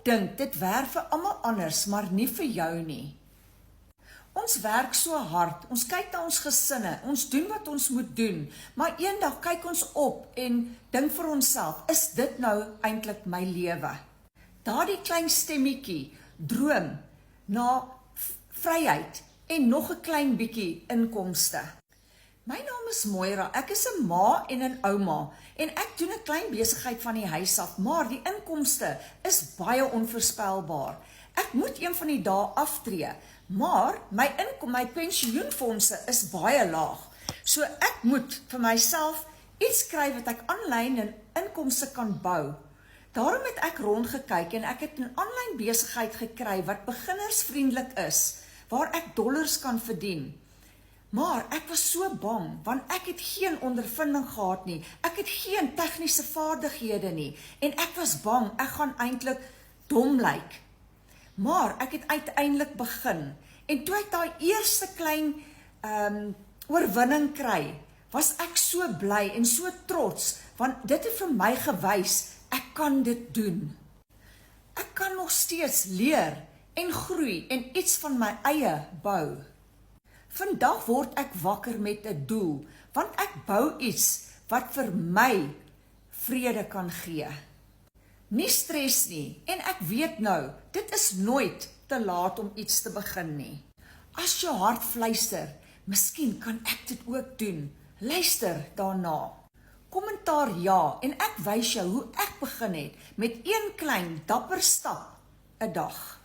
dink dit werk vir almal anders, maar nie vir jou nie. Ons werk so hard, ons kyk na ons gesinne, ons doen wat ons moet doen, maar eendag kyk ons op en dink vir onsself, is dit nou eintlik my lewe? Daardie klein stemmetjie droom na vryheid en nog 'n klein bietjie inkomste. My naam is Moira, ek is 'n ma en 'n ouma en ek doen 'n klein besigheid van die huis af, maar die inkomste is baie onvoorspelbaar. Ek moet een van die dae aftree, maar my pensioenfondse is baie laag. So ek moet vir myself iets kry wat ek aanlyn en inkomste kan bou. Daarom het ek rondgekyk en ek het 'n aanlyn besigheid gekry wat beginnersvriendelik is, waar ek dollars kan verdien. Maar ek was so bang, want ek het geen ondervinding gehad nie, ek het geen tegniese vaardighede nie, en ek was bang, ek gaan eintlik dom lyk. Maar ek het uiteindelik begin, en toe ek daai eerste klein oorwinning kry, was ek so bly en so trots, want dit het vir my gewys, ek kan dit doen. Ek kan nog steeds leer en groei en iets van my eie bou. Vandag word ek wakker met 'n doel, want ek bou iets wat vir my vrede kan gee. Nie stres nie, en ek weet nou, dit is nooit te laat om iets te begin nie. As jou hart fluister, miskien kan ek dit ook doen. Luister daarna. Kommentaar ja, en ek wys jou hoe ek begin het met een klein dapper stap 'n dag.